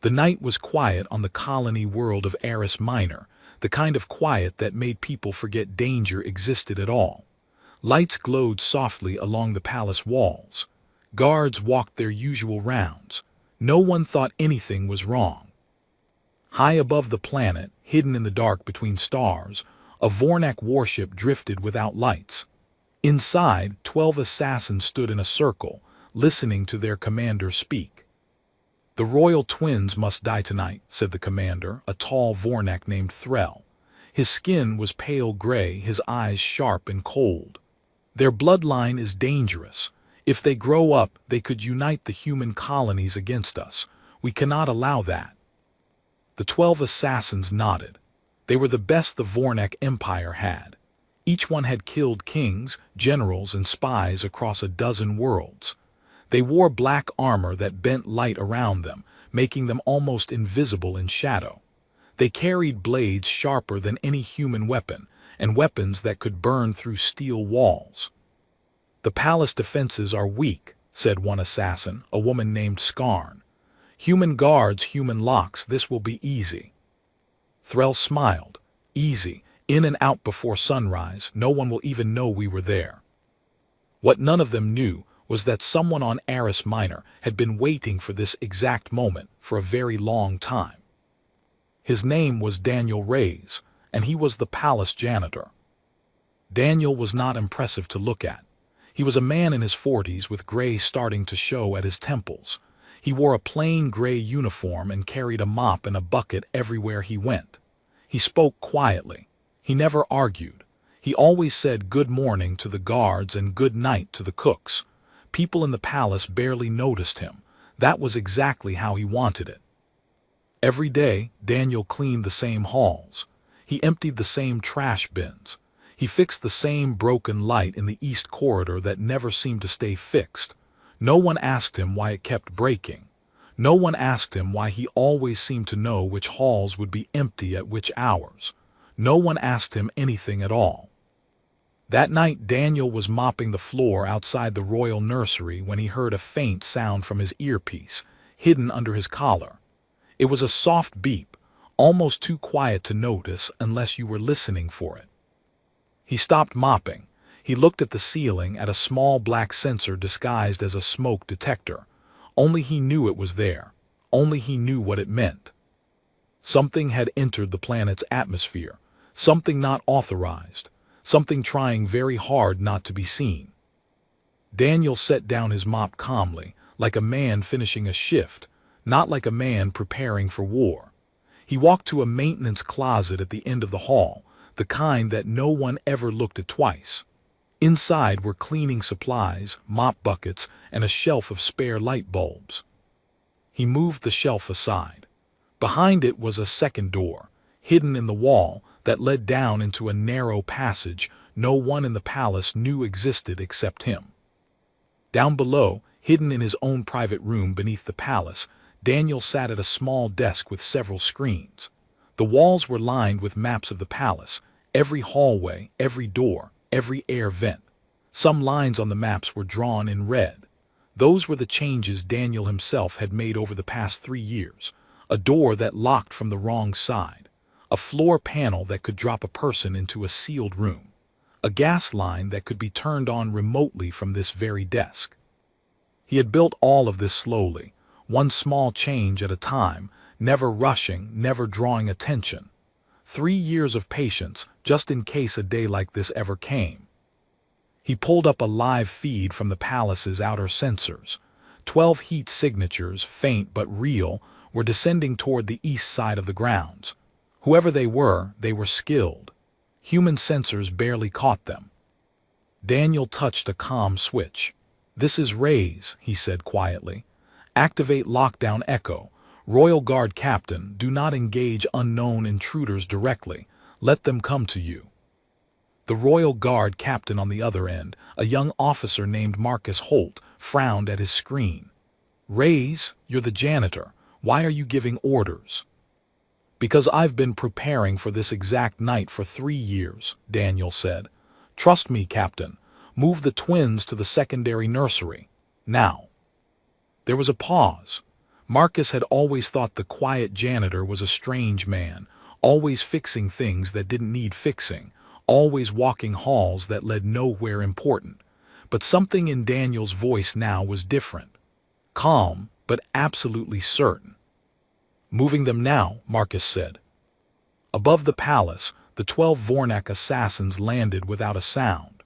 The night was quiet on the colony world of Eris Minor, the kind of quiet that made people forget danger existed at all. Lights glowed softly along the palace walls. Guards walked their usual rounds. No one thought anything was wrong. High above the planet, hidden in the dark between stars, a Vornac warship drifted without lights. Inside, 12 assassins stood in a circle, listening to their commander speak. "The royal twins must die tonight," said the commander, a tall Vornac named Threll. His skin was pale gray, his eyes sharp and cold. "Their bloodline is dangerous. If they grow up, they could unite the human colonies against us. We cannot allow that." The 12 assassins nodded. They were the best the Vornac Empire had. Each one had killed kings, generals, and spies across a dozen worlds. They wore black armor that bent light around them, making them almost invisible in shadow. They carried blades sharper than any human weapon, and weapons that could burn through steel walls. "The palace defenses are weak," said one assassin, a woman named Skarn. "Human guards, human locks, this will be easy." Threll smiled. "Easy, in and out before sunrise, no one will even know we were there." What none of them knew was that someone on Eris Minor had been waiting for this exact moment for a very long time. His name was Daniel Reyes, and he was the palace janitor. Daniel was not impressive to look at. He was a man in his 40s with gray starting to show at his temples. He wore a plain gray uniform and carried a mop and a bucket everywhere he went. He spoke quietly. He never argued. He always said good morning to the guards and good night to the cooks. People in the palace barely noticed him. That was exactly how he wanted it. Every day, Daniel cleaned the same halls. He emptied the same trash bins. He fixed the same broken light in the east corridor that never seemed to stay fixed. No one asked him why it kept breaking. No one asked him why he always seemed to know which halls would be empty at which hours. No one asked him anything at all. That night, Daniel was mopping the floor outside the royal nursery when he heard a faint sound from his earpiece, hidden under his collar. It was a soft beep, almost too quiet to notice unless you were listening for it. He stopped mopping. He looked at the ceiling at a small black sensor disguised as a smoke detector. Only he knew it was there. Only he knew what it meant. Something had entered the planet's atmosphere. Something not authorized. Something trying very hard not to be seen. Daniel set down his mop calmly, like a man finishing a shift, not like a man preparing for war. He walked to a maintenance closet at the end of the hall, the kind that no one ever looked at twice. Inside were cleaning supplies, mop buckets, and a shelf of spare light bulbs. He moved the shelf aside. Behind it was a second door, hidden in the wall, that led down into a narrow passage no one in the palace knew existed except him. Down below, hidden in his own private room beneath the palace, Daniel sat at a small desk with several screens. The walls were lined with maps of the palace, every hallway, every door, every air vent. Some lines on the maps were drawn in red. Those were the changes Daniel himself had made over the past 3 years. A door that locked from the wrong side. A floor panel that could drop a person into a sealed room. A gas line that could be turned on remotely from this very desk. He had built all of this slowly, one small change at a time, never rushing, never drawing attention. 3 years of patience, just in case a day like this ever came. He pulled up a live feed from the palace's outer sensors. 12 heat signatures, faint but real, were descending toward the east side of the grounds. Whoever they were skilled. Human sensors barely caught them. Daniel touched a comm switch. "This is Reyes," he said quietly. "Activate lockdown echo. Royal Guard Captain, do not engage unknown intruders directly. Let them come to you." The Royal Guard Captain on the other end, a young officer named Marcus Holt, frowned at his screen. "Reyes, you're the janitor. Why are you giving orders?" "Because I've been preparing for this exact night for 3 years," Daniel said. "Trust me, Captain. Move the twins to the secondary nursery. Now." There was a pause. Marcus had always thought the quiet janitor was a strange man, always fixing things that didn't need fixing, always walking halls that led nowhere important. But something in Daniel's voice now was different. Calm, but absolutely certain. "Moving them now," Marcus said. Above the palace, the 12 Vornac assassins landed without a sound.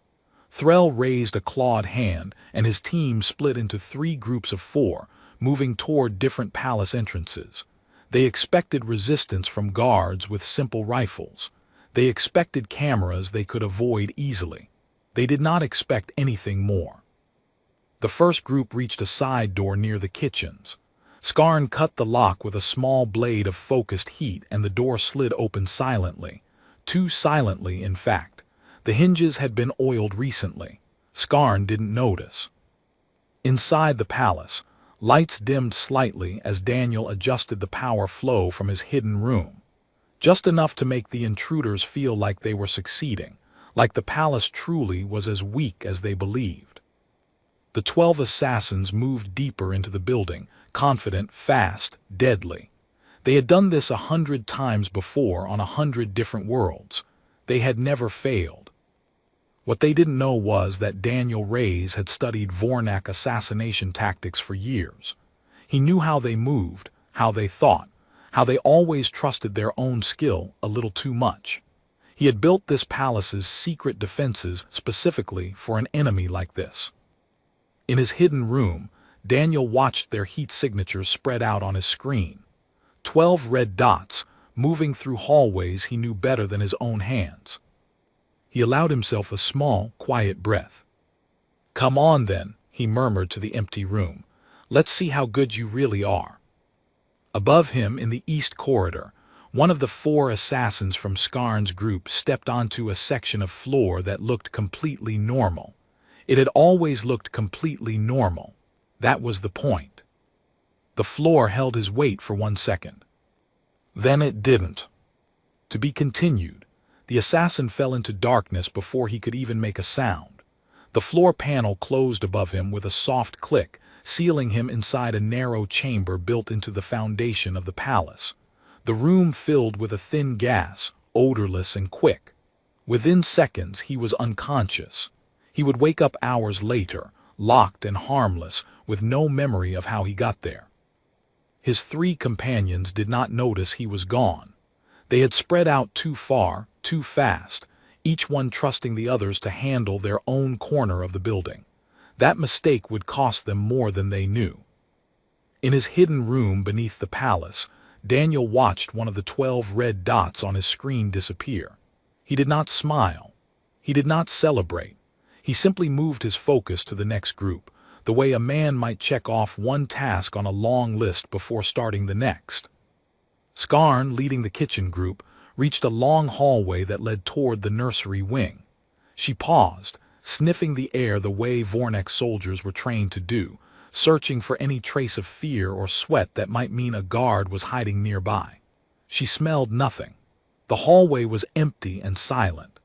Threll raised a clawed hand, and his team split into 3 groups of 4, moving toward different palace entrances. They expected resistance from guards with simple rifles. They expected cameras they could avoid easily. They did not expect anything more. The first group reached a side door near the kitchens. Skarn cut the lock with a small blade of focused heat, and the door slid open silently. Too silently, in fact. The hinges had been oiled recently. Skarn didn't notice. Inside the palace, lights dimmed slightly as Daniel adjusted the power flow from his hidden room. Just enough to make the intruders feel like they were succeeding, like the palace truly was as weak as they believed. The 12 assassins moved deeper into the building, confident, fast, deadly. They had done this 100 times before on 100 different worlds. They had never failed. What they didn't know was that Daniel Reyes had studied Vornac assassination tactics for years. He knew how they moved, how they thought, how they always trusted their own skill a little too much. He had built this palace's secret defenses specifically for an enemy like this. In his hidden room, Daniel watched their heat signatures spread out on his screen. 12 red dots, moving through hallways he knew better than his own hands. He allowed himself a small, quiet breath. "Come on then," he murmured to the empty room. "Let's see how good you really are." Above him in the east corridor, one of the 4 assassins from Skarn's group stepped onto a section of floor that looked completely normal. It had always looked completely normal. That was the point. The floor held his weight for 1 second. Then it didn't. To be continued. The assassin fell into darkness before he could even make a sound. The floor panel closed above him with a soft click, sealing him inside a narrow chamber built into the foundation of the palace. The room filled with a thin gas, odorless and quick. Within seconds, he was unconscious. He would wake up hours later, locked and harmless, with no memory of how he got there. His 3 companions did not notice he was gone. They had spread out too far, too fast, each one trusting the others to handle their own corner of the building. That mistake would cost them more than they knew. In his hidden room beneath the palace, Daniel watched one of the 12 red dots on his screen disappear. He did not smile. He did not celebrate. He simply moved his focus to the next group, the way a man might check off one task on a long list before starting the next. Skarn, leading the kitchen group, reached a long hallway that led toward the nursery wing. She paused, sniffing the air the way Vornac soldiers were trained to do, searching for any trace of fear or sweat that might mean a guard was hiding nearby. She smelled nothing. The hallway was empty and silent.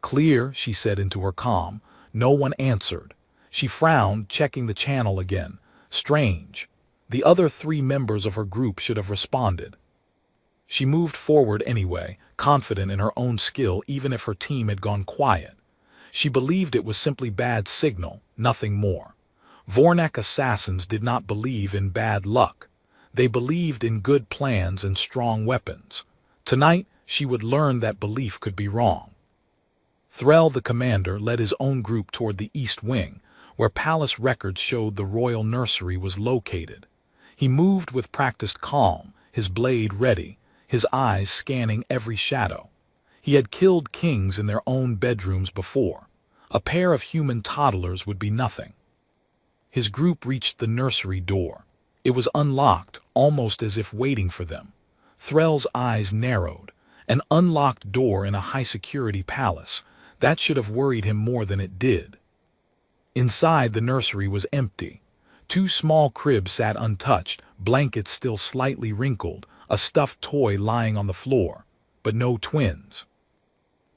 "Clear," she said into her comm. No one answered. She frowned, checking the channel again. Strange. The other 3 members of her group should have responded. She moved forward anyway, confident in her own skill even if her team had gone quiet. She believed it was simply bad signal, nothing more. Vornac assassins did not believe in bad luck. They believed in good plans and strong weapons. Tonight, she would learn that belief could be wrong. Threll, the commander, led his own group toward the east wing, where palace records showed the royal nursery was located. He moved with practiced calm, his blade ready, his eyes scanning every shadow. He had killed kings in their own bedrooms before. A pair of human toddlers would be nothing. His group reached the nursery door. It was unlocked, almost as if waiting for them. Threll's eyes narrowed. An unlocked door in a high-security palace. That should have worried him more than it did. Inside, the nursery was empty. 2 small cribs sat untouched, blankets still slightly wrinkled, a stuffed toy lying on the floor, but no twins.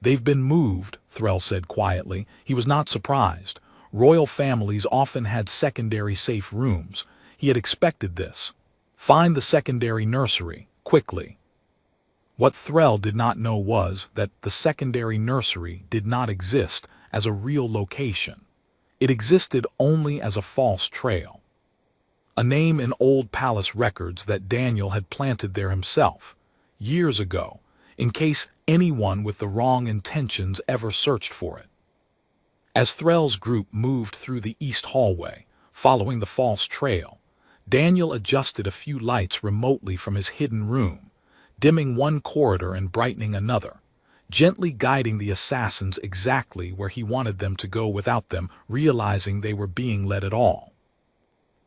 "They've been moved," Threll said quietly. He was not surprised. Royal families often had secondary safe rooms. He had expected this. Find the secondary nursery, quickly. What Threll did not know was that the secondary nursery did not exist as a real location. It existed only as a false trail. A name in old palace records that Daniel had planted there himself, years ago, in case anyone with the wrong intentions ever searched for it. As Threll's group moved through the east hallway, following the false trail, Daniel adjusted a few lights remotely from his hidden room, dimming one corridor and brightening another, gently guiding the assassins exactly where he wanted them to go without them realizing they were being led at all.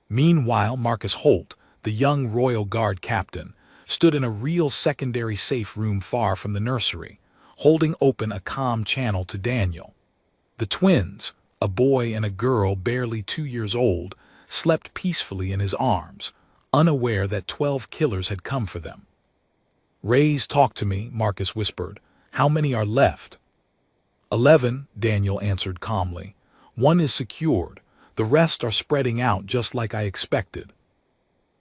Meanwhile, Marcus Holt, the young Royal Guard captain, stood in a real secondary safe room far from the nursery, holding open a comm channel to Daniel. The twins, a boy and a girl barely 2 years old, slept peacefully in his arms, unaware that 12 killers had come for them. "Rays, talk to me," Marcus whispered. "How many are left?" 11, Daniel answered calmly. "One is secured. The rest are spreading out just like I expected."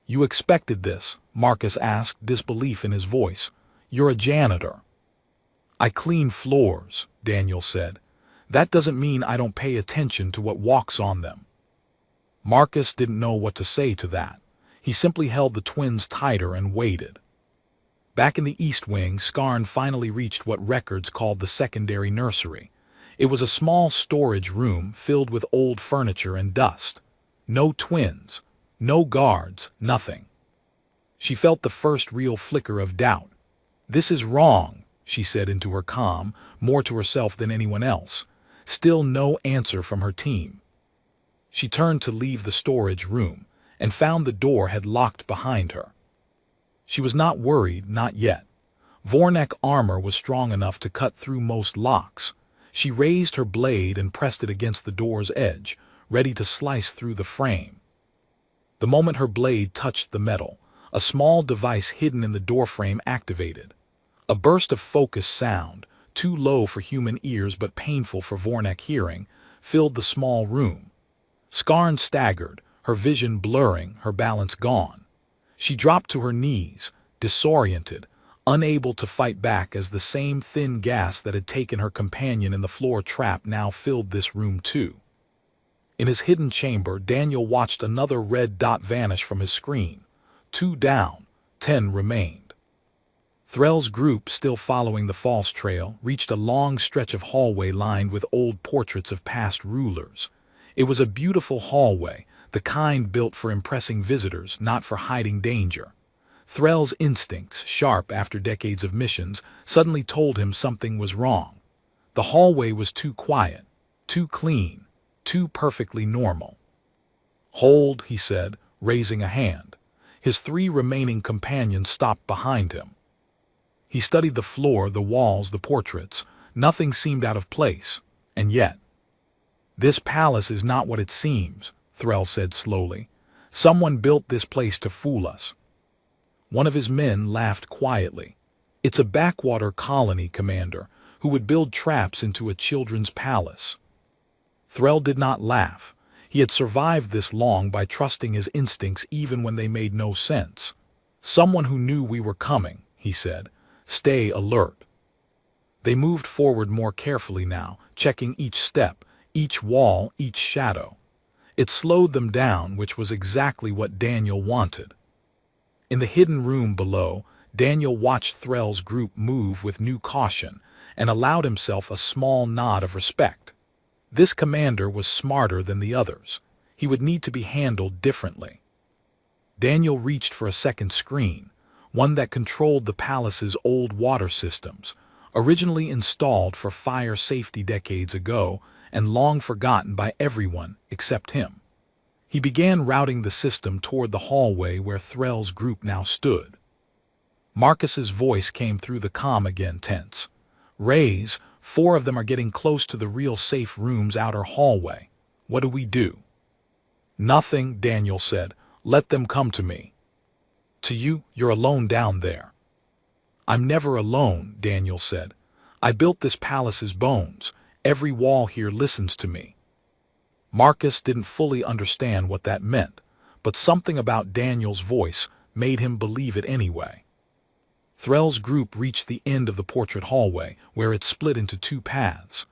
"You expected this?" Marcus asked, disbelief in his voice. "You're a janitor." "I clean floors," Daniel said. "That doesn't mean I don't pay attention to what walks on them." Marcus didn't know what to say to that. He simply held the twins tighter and waited. Back in the East Wing, Skarn finally reached what records called the secondary nursery. It was a small storage room filled with old furniture and dust. No twins, no guards, nothing. She felt the first real flicker of doubt. "This is wrong," she said into her comm, more to herself than anyone else. Still no answer from her team. She turned to leave the storage room, and found the door had locked behind her. She was not worried, not yet. Vornac armor was strong enough to cut through most locks. She raised her blade and pressed it against the door's edge, ready to slice through the frame. The moment her blade touched the metal, a small device hidden in the doorframe activated. A burst of focused sound, too low for human ears but painful for Vornac hearing, filled the small room. Skarn staggered, her vision blurring, her balance gone. She dropped to her knees, disoriented, unable to fight back as the same thin gas that had taken her companion in the floor trap now filled this room too. In his hidden chamber, Daniel watched another red dot vanish from his screen. 2 down, 10 remained. Threll's group, still following the false trail, reached a long stretch of hallway lined with old portraits of past rulers. It was a beautiful hallway, the kind built for impressing visitors, not for hiding danger. Threll's instincts, sharp after decades of missions, suddenly told him something was wrong. The hallway was too quiet, too clean, too perfectly normal. "Hold," he said, raising a hand. His 3 remaining companions stopped behind him. He studied the floor, the walls, the portraits. Nothing seemed out of place. And yet, "This palace is not what it seems," Threll said slowly. "Someone built this place to fool us." One of his men laughed quietly. "It's a backwater colony commander who would build traps into a children's palace." Threll did not laugh. He had survived this long by trusting his instincts even when they made no sense. "Someone who knew we were coming," he said. "Stay alert." They moved forward more carefully now, checking each step, each wall, each shadow. It slowed them down, which was exactly what Daniel wanted. In the hidden room below, Daniel watched Threll's group move with new caution and allowed himself a small nod of respect. This commander was smarter than the others. He would need to be handled differently. Daniel reached for a second screen, one that controlled the palace's old water systems, originally installed for fire safety decades ago and long forgotten by everyone except him. He began routing the system toward the hallway where Threll's group now stood. Marcus's voice came through the comm again, tense. "Rays, 4 of them are getting close to the real safe room's outer hallway. What do we do?" "Nothing," Daniel said. "Let them come to me." "To you? You're alone down there." "I'm never alone," Daniel said. "I built this palace's bones. Every wall here listens to me." Marcus didn't fully understand what that meant, but something about Daniel's voice, made him believe it anyway. Threll's group reached the end of the portrait hallway, where it split into two paths.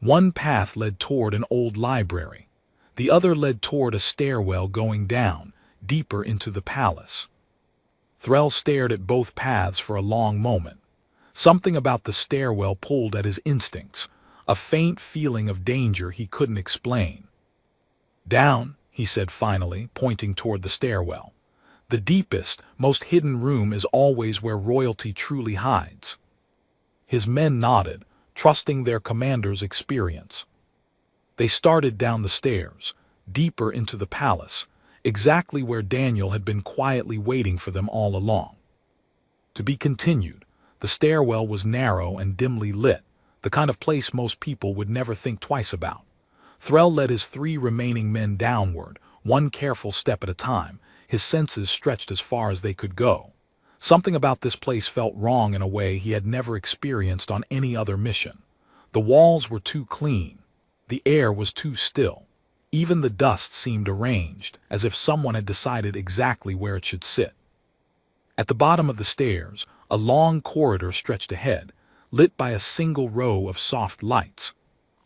One path led toward an old library. The other led toward a stairwell going down, deeper into the palace. Threll stared at both paths for a long moment. Something about the stairwell pulled at his instincts, a faint feeling of danger he couldn't explain. "Down," he said finally, pointing toward the stairwell. "The deepest, most hidden room is always where royalty truly hides." His men nodded, trusting their commander's experience. They started down the stairs, deeper into the palace, exactly where Daniel had been quietly waiting for them all along. To be continued. The stairwell was narrow and dimly lit, the kind of place most people would never think twice about. Threll led his 3 remaining men downward, one careful step at a time, his senses stretched as far as they could go. Something about this place felt wrong in a way he had never experienced on any other mission. The walls were too clean. The air was too still. Even the dust seemed arranged, as if someone had decided exactly where it should sit. At the bottom of the stairs, a long corridor stretched ahead, lit by a single row of soft lights.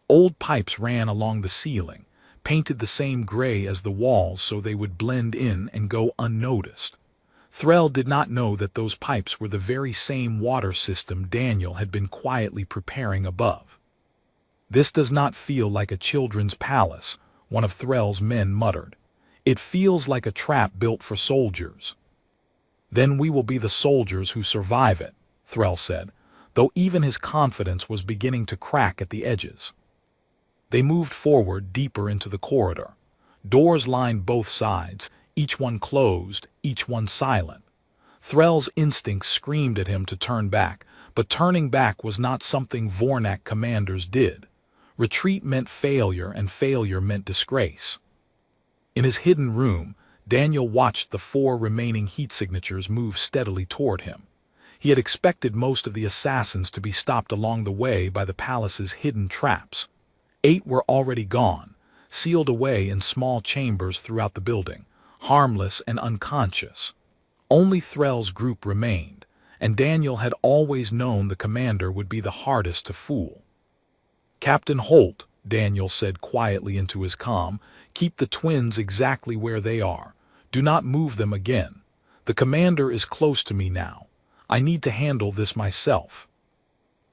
Old pipes ran along the ceiling, painted the same gray as the walls so they would blend in and go unnoticed. Threll did not know that those pipes were the very same water system Daniel had been quietly preparing above. "This does not feel like a children's palace," one of Threll's men muttered. "It feels like a trap built for soldiers." "Then we will be the soldiers who survive it," Threll said, though even his confidence was beginning to crack at the edges. They moved forward deeper into the corridor. Doors lined both sides, each one closed, each one silent. Threll's instincts screamed at him to turn back, but turning back was not something Vornac commanders did. Retreat meant failure, and failure meant disgrace. In his hidden room, Daniel watched the 4 remaining heat signatures move steadily toward him. He had expected most of the assassins to be stopped along the way by the palace's hidden traps. 8 were already gone, sealed away in small chambers throughout the building, harmless and unconscious. Only Threll's group remained, and Daniel had always known the commander would be the hardest to fool. "Captain Holt," Daniel said quietly into his comm, "keep the twins exactly where they are. Do not move them again. The commander is close to me now. I need to handle this myself."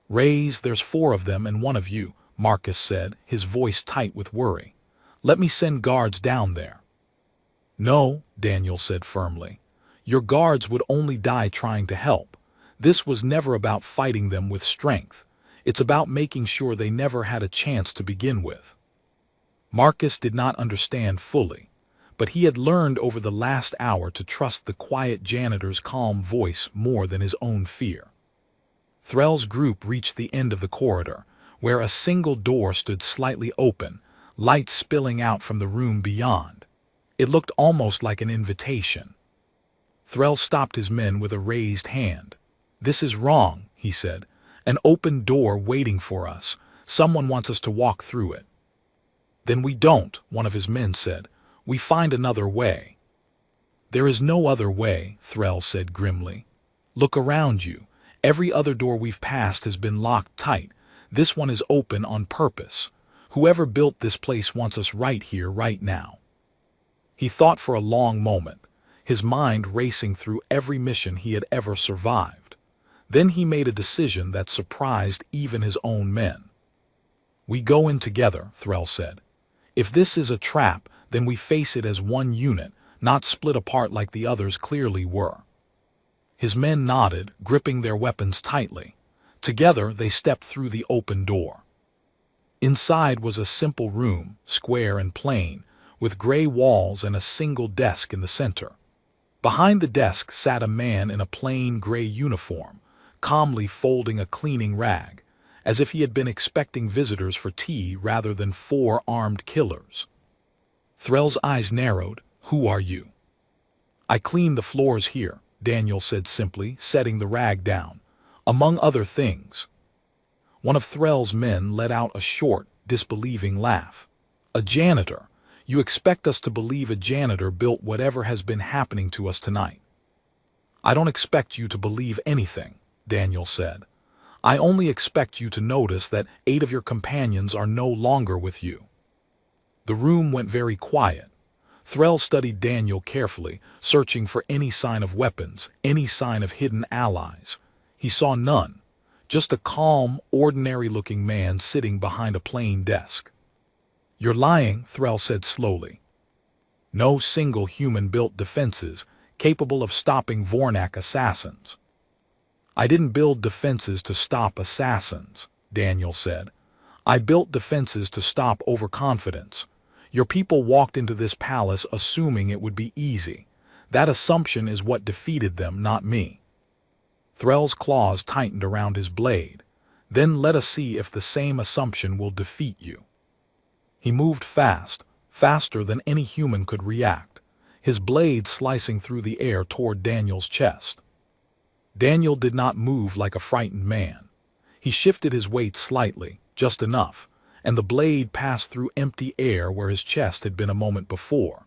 "Raise, there's 4 of them and 1 of you," Marcus said, his voice tight with worry. "Let me send guards down there." "No," Daniel said firmly. "Your guards would only die trying to help. This was never about fighting them with strength. It's about making sure they never had a chance to begin with." Marcus did not understand fully, but he had learned over the last hour to trust the quiet janitor's calm voice more than his own fear. Threll's group reached the end of the corridor, where a single door stood slightly open, light spilling out from the room beyond. It looked almost like an invitation. Threll stopped his men with a raised hand. "This is wrong," he said. "An open door waiting for us. Someone wants us to walk through it." "Then we don't," one of his men said. "We find another way." "There is no other way," Threll said grimly. "Look around you. Every other door we've passed has been locked tight. This one is open on purpose. Whoever built this place wants us right here, right now." He thought for a long moment, his mind racing through every mission he had ever survived. Then he made a decision that surprised even his own men. "We go in together," Threll said. "If this is a trap, then we face it as one unit, not split apart like the others clearly were." His men nodded, gripping their weapons tightly. Together they stepped through the open door. Inside was a simple room, square and plain, with gray walls and a single desk in the center. Behind the desk sat a man in a plain gray uniform, calmly folding a cleaning rag, as if he had been expecting visitors for tea rather than 4 armed killers. Threll's eyes narrowed. "Who are you?" "I clean the floors here," Daniel said simply, setting the rag down. "Among other things." One of Threll's men let out a short, disbelieving laugh. "A janitor? You expect us to believe a janitor built whatever has been happening to us tonight?" I don't expect you to believe anything, Daniel said. I only expect you to notice that 8 of your companions are no longer with you. The room went very quiet. Threll studied Daniel carefully, searching for any sign of weapons, any sign of hidden allies. He saw none, just a calm, ordinary-looking man sitting behind a plain desk. "You're lying," Threll said slowly. "No single human-built defenses capable of stopping Vornac assassins." "I didn't build defenses to stop assassins," Daniel said. "I built defenses to stop overconfidence. Your people walked into this palace assuming it would be easy. That assumption is what defeated them, not me." Threll's claws tightened around his blade. "Then let us see if the same assumption will defeat you." He moved fast, faster than any human could react, his blade slicing through the air toward Daniel's chest. Daniel did not move like a frightened man. He shifted his weight slightly, just enough, and the blade passed through empty air where his chest had been a moment before.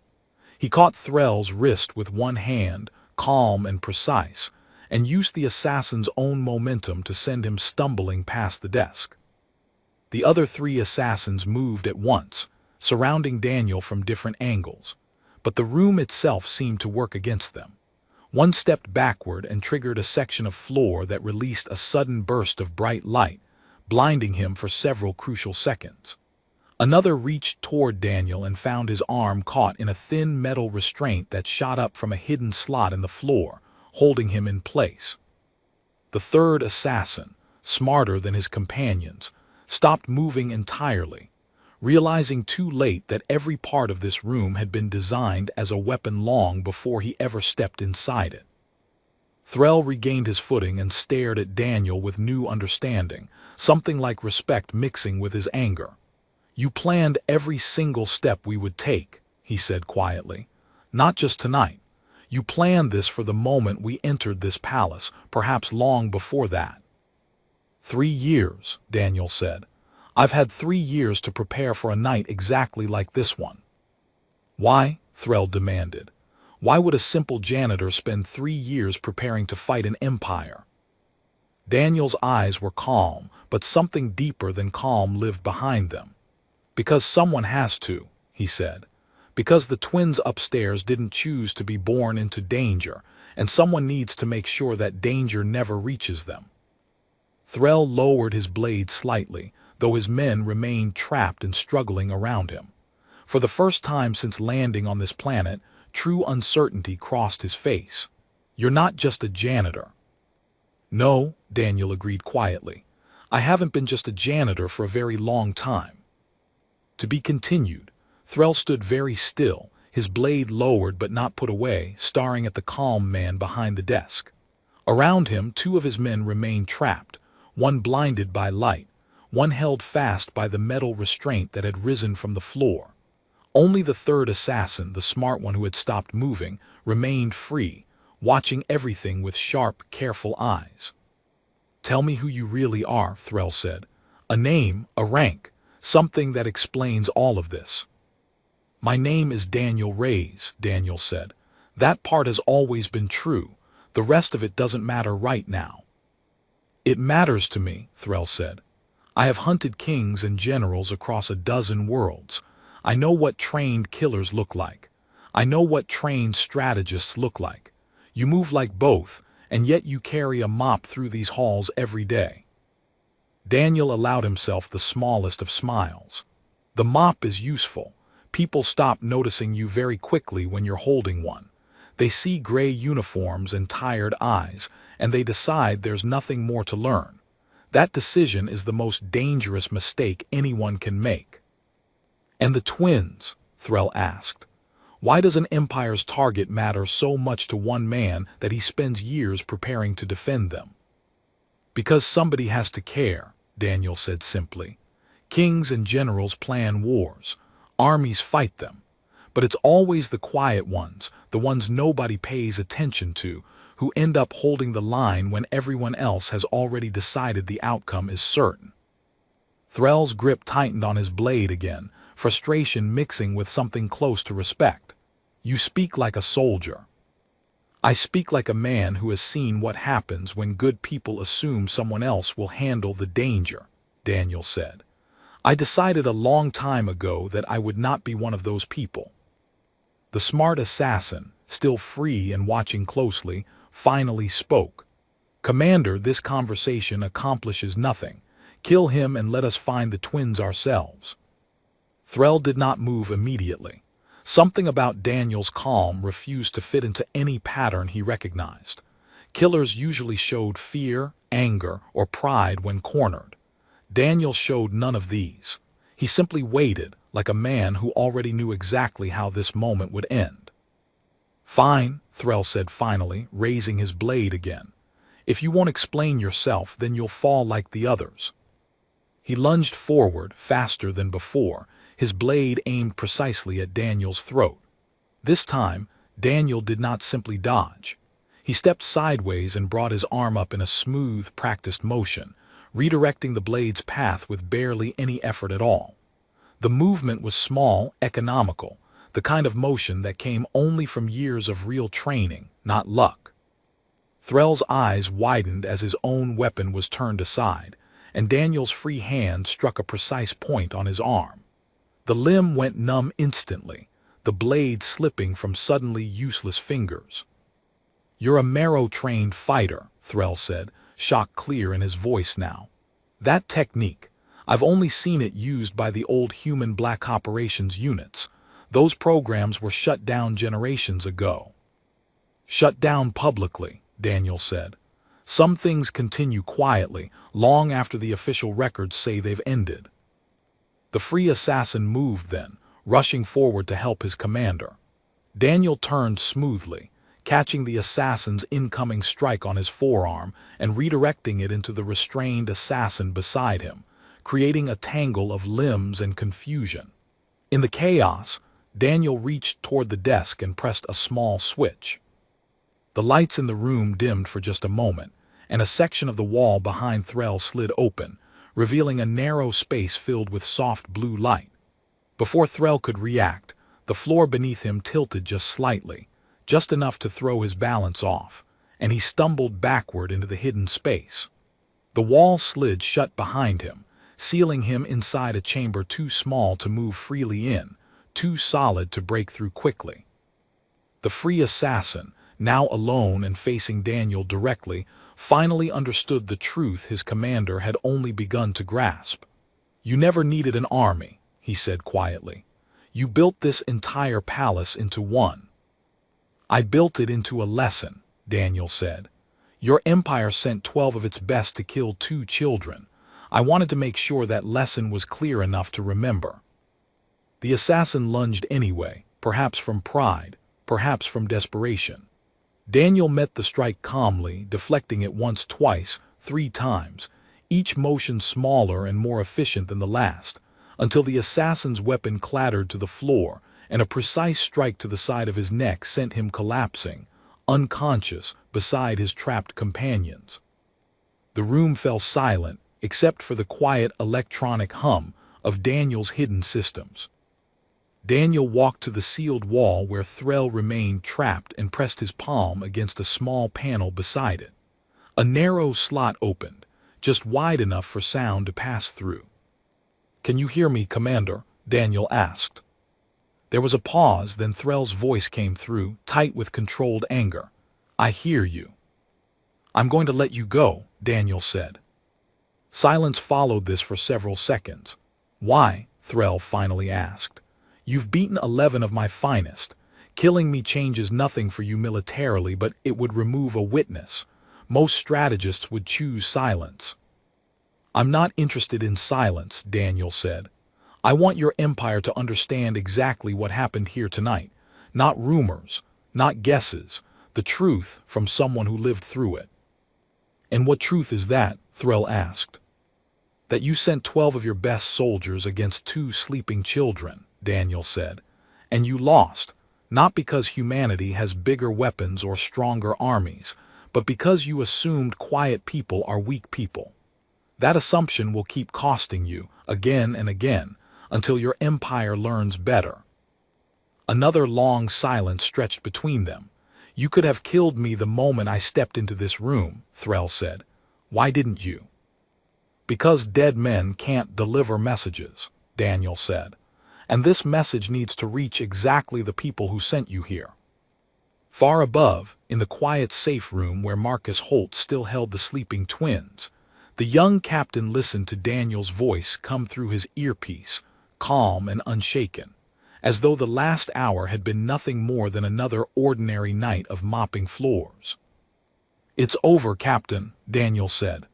He caught Threll's wrist with one hand, calm and precise, and used the assassin's own momentum to send him stumbling past the desk. The other 3 assassins moved at once, surrounding Daniel from different angles, but the room itself seemed to work against them. One stepped backward and triggered a section of floor that released a sudden burst of bright light, blinding him for several crucial seconds. Another reached toward Daniel and found his arm caught in a thin metal restraint that shot up from a hidden slot in the floor, holding him in place. The third assassin, smarter than his companions, stopped moving entirely, realizing too late that every part of this room had been designed as a weapon long before he ever stepped inside it. Threll regained his footing and stared at Daniel with new understanding, something like respect mixing with his anger. "You planned every single step we would take," he said quietly. "Not just tonight. You planned this for the moment we entered this palace, perhaps long before that." 3 years, Daniel said. "I've had 3 years to prepare for a night exactly like this one." "Why?" Threll demanded. "Why would a simple janitor spend 3 years preparing to fight an empire?" Daniel's eyes were calm, but something deeper than calm lived behind them. "Because someone has to," he said. "Because the twins upstairs didn't choose to be born into danger, and someone needs to make sure that danger never reaches them." Threll lowered his blade slightly, though his men remained trapped and struggling around him. For the first time since landing on this planet, true uncertainty crossed his face. "You're not just a janitor." "No," Daniel agreed quietly. "I haven't been just a janitor for a very long time." To be continued. Threll stood very still, his blade lowered but not put away, staring at the calm man behind the desk. Around him, 2 of his men remained trapped, one blinded by light, one held fast by the metal restraint that had risen from the floor. Only the third assassin, the smart one who had stopped moving, remained free, watching everything with sharp, careful eyes. "Tell me who you really are," Threll said. "A name, a rank, something that explains all of this." "My name is Daniel Reyes," Daniel said. "That part has always been true. The rest of it doesn't matter right now." "It matters to me," Threll said. "I have hunted kings and generals across a dozen worlds. I know what trained killers look like. I know what trained strategists look like. You move like both, and yet you carry a mop through these halls every day." Daniel allowed himself the smallest of smiles. "The mop is useful. People stop noticing you very quickly when you're holding one. They see gray uniforms and tired eyes, and they decide there's nothing more to learn. That decision is the most dangerous mistake anyone can make." "And the twins?" Threll asked. "Why does an empire's target matter so much to one man that he spends years preparing to defend them?" "Because somebody has to care," Daniel said simply. "Kings and generals plan wars. Armies fight them. But it's always the quiet ones, the ones nobody pays attention to, who end up holding the line when everyone else has already decided the outcome is certain." Threll's grip tightened on his blade again, frustration mixing with something close to respect. "You speak like a soldier." I speak like a man who has seen what happens when good people assume someone else will handle the danger, Daniel said. I decided a long time ago that I would not be one of those people. The smart assassin, still free and watching closely, finally spoke. Commander, this conversation accomplishes nothing. Kill him and let us find the twins ourselves. Threll did not move immediately. Something about Daniel's calm refused to fit into any pattern he recognized. Killers usually showed fear, anger, or pride when cornered. Daniel showed none of these. He simply waited, like a man who already knew exactly how this moment would end. Fine, Threll said finally, raising his blade again. If you won't explain yourself, then you'll fall like the others. He lunged forward, faster than before, his blade aimed precisely at Daniel's throat. This time, Daniel did not simply dodge. He stepped sideways and brought his arm up in a smooth, practiced motion, redirecting the blade's path with barely any effort at all. The movement was small, economical, the kind of motion that came only from years of real training, not luck. Threll's eyes widened as his own weapon was turned aside, and Daniel's free hand struck a precise point on his arm. The limb went numb instantly, the blade slipping from suddenly useless fingers. You're a marrow-trained fighter, Threll said, shock clear in his voice now. That technique, I've only seen it used by the old human black operations units. Those programs were shut down generations ago. Shut down publicly, Daniel said. Some things continue quietly, long after the official records say they've ended. The free assassin moved then, rushing forward to help his commander. Daniel turned smoothly, catching the assassin's incoming strike on his forearm and redirecting it into the restrained assassin beside him, creating a tangle of limbs and confusion. In the chaos, Daniel reached toward the desk and pressed a small switch. The lights in the room dimmed for just a moment, and a section of the wall behind Threll slid open, revealing a narrow space filled with soft blue light. Before Threll could react, the floor beneath him tilted just slightly, just enough to throw his balance off, and he stumbled backward into the hidden space. The wall slid shut behind him, sealing him inside a chamber too small to move freely in, too solid to break through quickly. The free assassin, now alone and facing Daniel directly, finally understood the truth his commander had only begun to grasp. You never needed an army, he said quietly. You built this entire palace into one. I built it into a lesson, Daniel said. Your empire sent 12 of its best to kill 2 children. I wanted to make sure that lesson was clear enough to remember. The assassin lunged anyway, perhaps from pride, perhaps from desperation. Daniel met the strike calmly, deflecting it once, twice, 3 times, each motion smaller and more efficient than the last, until the assassin's weapon clattered to the floor, and a precise strike to the side of his neck sent him collapsing, unconscious, beside his trapped companions. The room fell silent, except for the quiet electronic hum of Daniel's hidden systems. Daniel walked to the sealed wall where Threll remained trapped and pressed his palm against a small panel beside it. A narrow slot opened, just wide enough for sound to pass through. "Can you hear me, Commander?" Daniel asked. There was a pause, then Threll's voice came through, tight with controlled anger. "I hear you." "I'm going to let you go," Daniel said. Silence followed this for several seconds. "Why?" Threll finally asked. "You've beaten 11 of my finest. Killing me changes nothing for you militarily, but it would remove a witness. Most strategists would choose silence." "I'm not interested in silence," Daniel said. "I want your empire to understand exactly what happened here tonight. Not rumors, not guesses. The truth from someone who lived through it." "And what truth is that?" Threll asked. "That you sent 12 of your best soldiers against 2 sleeping children," Daniel said. "And you lost, not because humanity has bigger weapons or stronger armies, but because you assumed quiet people are weak people. That assumption will keep costing you, again and again, until your empire learns better." Another long silence stretched between them. You could have killed me the moment I stepped into this room, Threll said. Why didn't you? Because dead men can't deliver messages, Daniel said. And this message needs to reach exactly the people who sent you here. Far above, in the quiet safe room where Marcus Holt still held the sleeping twins, the young captain listened to Daniel's voice come through his earpiece, calm and unshaken, as though the last hour had been nothing more than another ordinary night of mopping floors. It's over, Captain, Daniel said.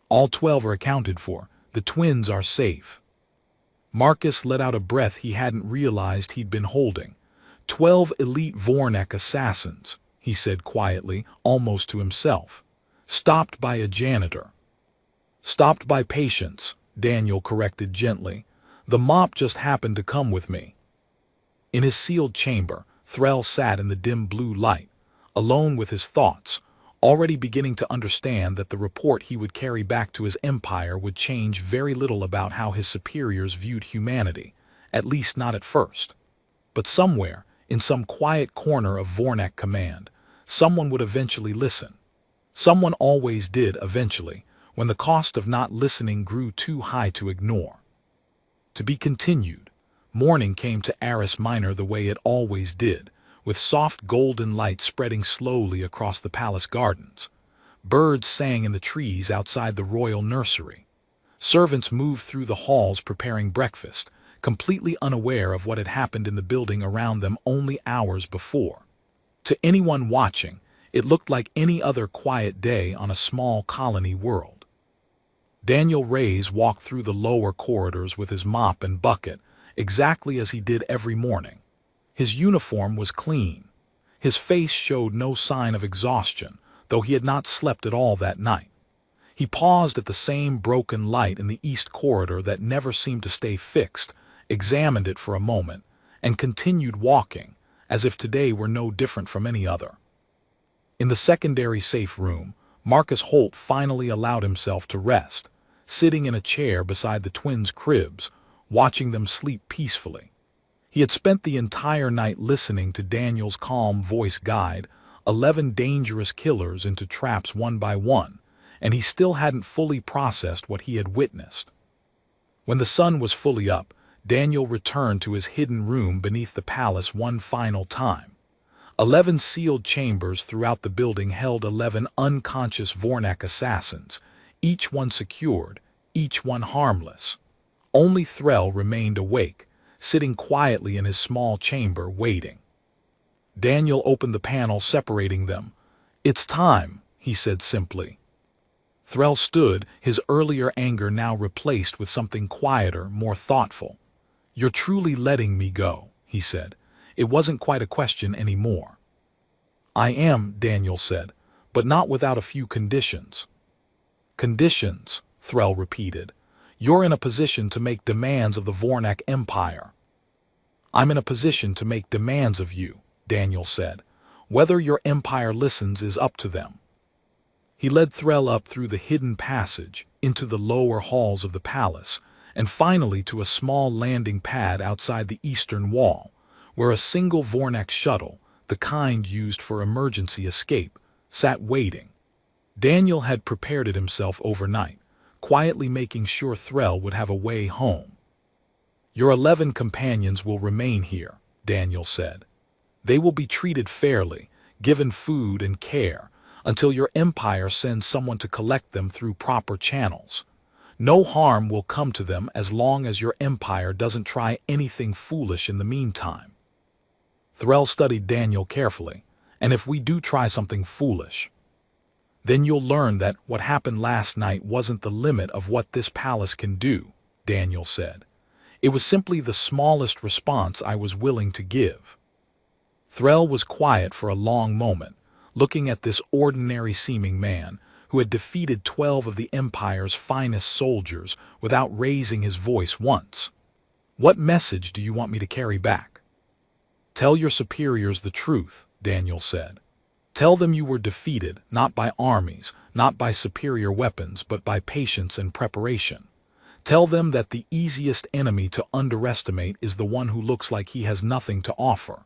All 12 are accounted for. The twins are safe. Marcus let out a breath he hadn't realized he'd been holding. 12 elite Vornac assassins, he said quietly, almost to himself. Stopped by a janitor. Stopped by patients, Daniel corrected gently. The mop just happened to come with me. In his sealed chamber, Threll sat in the dim blue light, alone with his thoughts, already beginning to understand that the report he would carry back to his empire would change very little about how his superiors viewed humanity, at least not at first. But somewhere, in some quiet corner of Vornac Command, someone would eventually listen. Someone always did eventually, when the cost of not listening grew too high to ignore. To be continued. Morning came to Aris Minor the way it always did, with soft golden light spreading slowly across the palace gardens. Birds sang in the trees outside the royal nursery. Servants moved through the halls preparing breakfast, completely unaware of what had happened in the building around them only hours before. To anyone watching, it looked like any other quiet day on a small colony world. Daniel Reyes walked through the lower corridors with his mop and bucket, exactly as he did every morning. His uniform was clean. His face showed no sign of exhaustion, though he had not slept at all that night. He paused at the same broken light in the east corridor that never seemed to stay fixed, examined it for a moment, and continued walking, as if today were no different from any other. In the secondary safe room, Marcus Holt finally allowed himself to rest, sitting in a chair beside the twins' cribs, watching them sleep peacefully. He had spent the entire night listening to Daniel's calm voice guide 11 dangerous killers into traps one by one, and he still hadn't fully processed what he had witnessed. When the sun was fully up, Daniel returned to his hidden room beneath the palace one final time. 11 sealed chambers throughout the building held 11 unconscious Vornac assassins, each one secured, each one harmless. Only Threll remained awake, sitting quietly in his small chamber waiting. Daniel opened the panel separating them. "It's time," he said simply. Threll stood, his earlier anger now replaced with something quieter, more thoughtful. "You're truly letting me go," he said. It wasn't quite a question anymore. "I am," Daniel said, "but not without a few conditions." "Conditions," Threll repeated. "You're in a position to make demands of the Vornac Empire." "I'm in a position to make demands of you," Daniel said. "Whether your empire listens is up to them." He led Threll up through the hidden passage, into the lower halls of the palace, and finally to a small landing pad outside the eastern wall, where a single Vornac shuttle, the kind used for emergency escape, sat waiting. Daniel had prepared it himself overnight, quietly making sure Threll would have a way home. "Your 11 companions will remain here," Daniel said. "They will be treated fairly, given food and care, until your empire sends someone to collect them through proper channels. No harm will come to them as long as your empire doesn't try anything foolish in the meantime." Threll studied Daniel carefully. "And if we do try something foolish, then you'll learn that what happened last night wasn't the limit of what this palace can do," Daniel said. "It was simply the smallest response I was willing to give." Threll was quiet for a long moment, looking at this ordinary-seeming man who had defeated 12 of the Empire's finest soldiers without raising his voice once. "What message do you want me to carry back?" "Tell your superiors the truth," Daniel said. "Tell them you were defeated, not by armies, not by superior weapons, but by patience and preparation. Tell them that the easiest enemy to underestimate is the one who looks like he has nothing to offer.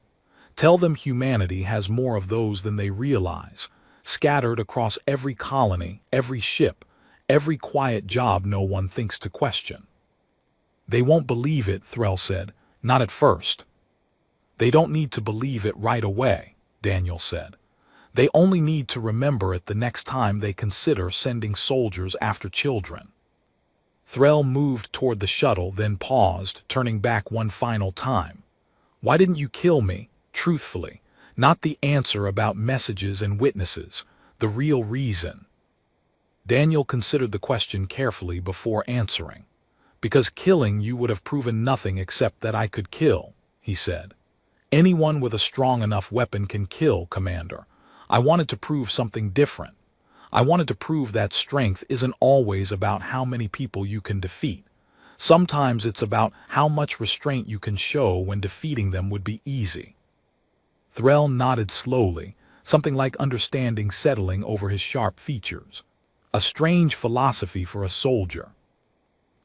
Tell them humanity has more of those than they realize, scattered across every colony, every ship, every quiet job no one thinks to question. They won't believe it, Threll said. Not at first. They don't need to believe it right away, Daniel said. They only need to remember it the next time they consider sending soldiers after children. Threll moved toward the shuttle, then paused, turning back one final time. Why didn't you kill me, truthfully? Not the answer about messages and witnesses, the real reason. Daniel considered the question carefully before answering. Because killing you would have proven nothing except that I could kill, he said. Anyone with a strong enough weapon can kill, Commander. I wanted to prove something different. I wanted to prove that strength isn't always about how many people you can defeat. Sometimes it's about how much restraint you can show when defeating them would be easy. Threll nodded slowly, something like understanding settling over his sharp features. A strange philosophy for a soldier.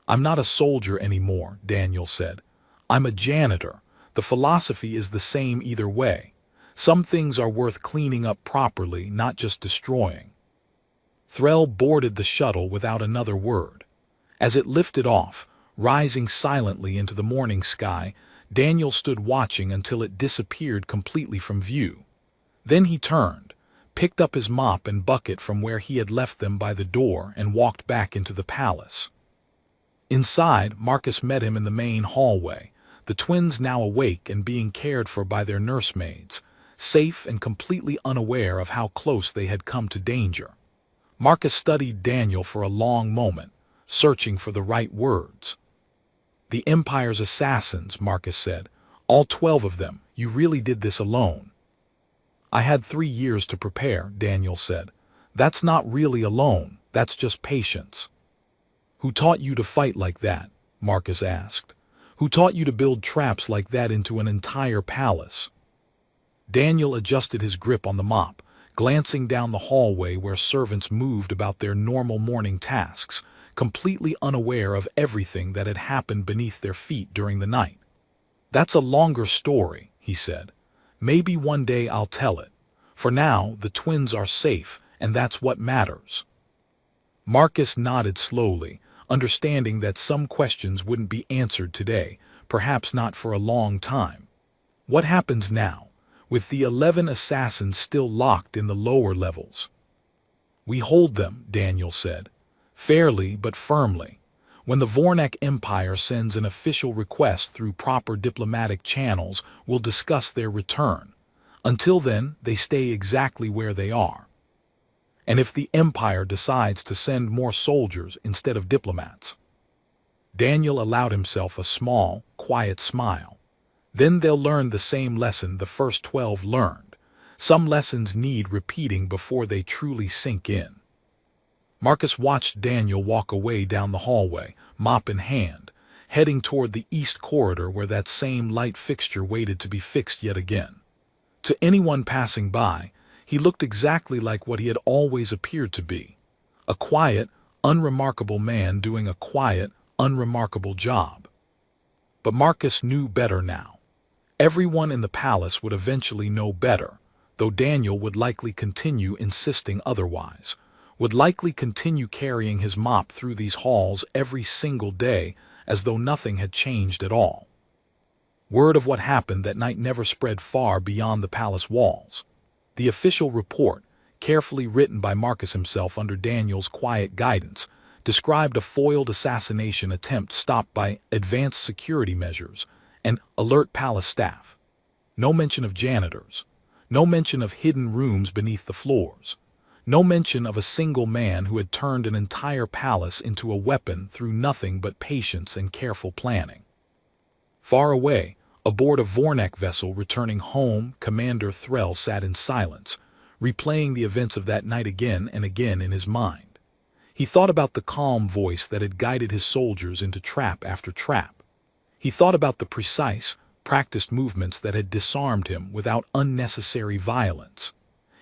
I'm not a soldier anymore, Daniel said. I'm a janitor. The philosophy is the same either way. Some things are worth cleaning up properly, not just destroying. Threll boarded the shuttle without another word. As it lifted off, rising silently into the morning sky, Daniel stood watching until it disappeared completely from view. Then he turned, picked up his mop and bucket from where he had left them by the door, and walked back into the palace. Inside, Marcus met him in the main hallway, the twins now awake and being cared for by their nursemaids, safe and completely unaware of how close they had come to danger. Marcus studied Daniel for a long moment, searching for the right words. The Empire's assassins, Marcus said. All 12 of them. You really did this alone. I had 3 years to prepare, Daniel said. That's not really alone, that's just patience. Who taught you to fight like that? Marcus asked. Who taught you to build traps like that into an entire palace? Daniel adjusted his grip on the mop, glancing down the hallway where servants moved about their normal morning tasks, completely unaware of everything that had happened beneath their feet during the night. That's a longer story, he said. Maybe one day I'll tell it. For now, the twins are safe, and that's what matters. Marcus nodded slowly, understanding that some questions wouldn't be answered today, perhaps not for a long time. What happens now, with the 11 assassins still locked in the lower levels? We hold them, Daniel said. Fairly but firmly. When the Vornac Empire sends an official request through proper diplomatic channels, we'll discuss their return. Until then, they stay exactly where they are. And if the Empire decides to send more soldiers instead of diplomats? Daniel allowed himself a small, quiet smile. Then they'll learn the same lesson the first 12 learned. Some lessons need repeating before they truly sink in. Marcus watched Daniel walk away down the hallway, mop in hand, heading toward the east corridor where that same light fixture waited to be fixed yet again. To anyone passing by, he looked exactly like what he had always appeared to be. A quiet, unremarkable man doing a quiet, unremarkable job. But Marcus knew better now. Everyone in the palace would eventually know better, though Daniel would likely continue insisting otherwise, would likely continue carrying his mop through these halls every single day as though nothing had changed at all. Word of what happened that night never spread far beyond the palace walls. The official report, carefully written by Marcus himself under Daniel's quiet guidance, described a foiled assassination attempt stopped by advanced security measures and alert palace staff. No mention of janitors. No mention of hidden rooms beneath the floors. No mention of a single man who had turned an entire palace into a weapon through nothing but patience and careful planning. Far away, aboard a Vornac vessel returning home, Commander Threll sat in silence, replaying the events of that night again and again in his mind. He thought about the calm voice that had guided his soldiers into trap after trap. He thought about the precise, practiced movements that had disarmed him without unnecessary violence.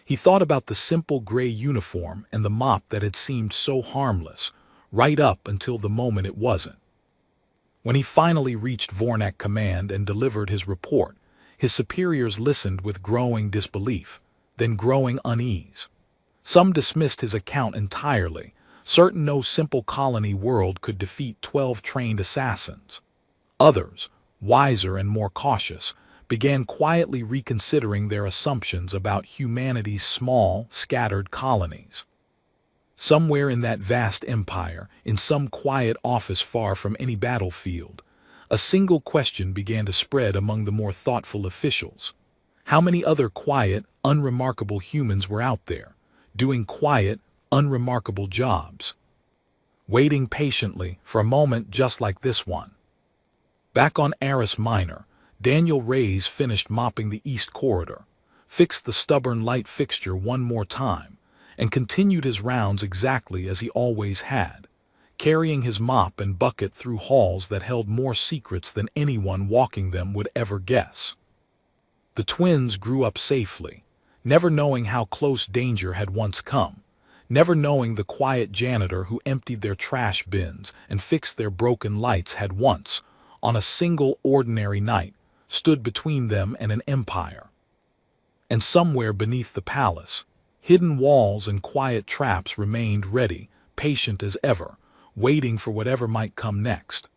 He thought about the simple gray uniform and the mop that had seemed so harmless, right up until the moment it wasn't. When he finally reached Vornac Command and delivered his report, His superiors listened with growing disbelief, then growing unease. Some dismissed his account entirely, certain no simple colony world could defeat 12 trained assassins. Others, wiser and more cautious, began quietly reconsidering their assumptions about humanity's small, scattered colonies. Somewhere in that vast empire, in some quiet office far from any battlefield, a single question began to spread among the more thoughtful officials. How many other quiet, unremarkable humans were out there, doing quiet, unremarkable jobs, waiting patiently for a moment just like this one? Back on Aris Minor, Daniel Reyes finished mopping the east corridor, fixed the stubborn light fixture one more time, and continued his rounds exactly as he always had, carrying his mop and bucket through halls that held more secrets than anyone walking them would ever guess. The twins grew up safely, never knowing how close danger had once come, never knowing the quiet janitor who emptied their trash bins and fixed their broken lights had once, on a single ordinary night, stood between them and an empire. And somewhere beneath the palace, hidden walls and quiet traps remained ready, patient as ever, waiting for whatever might come next.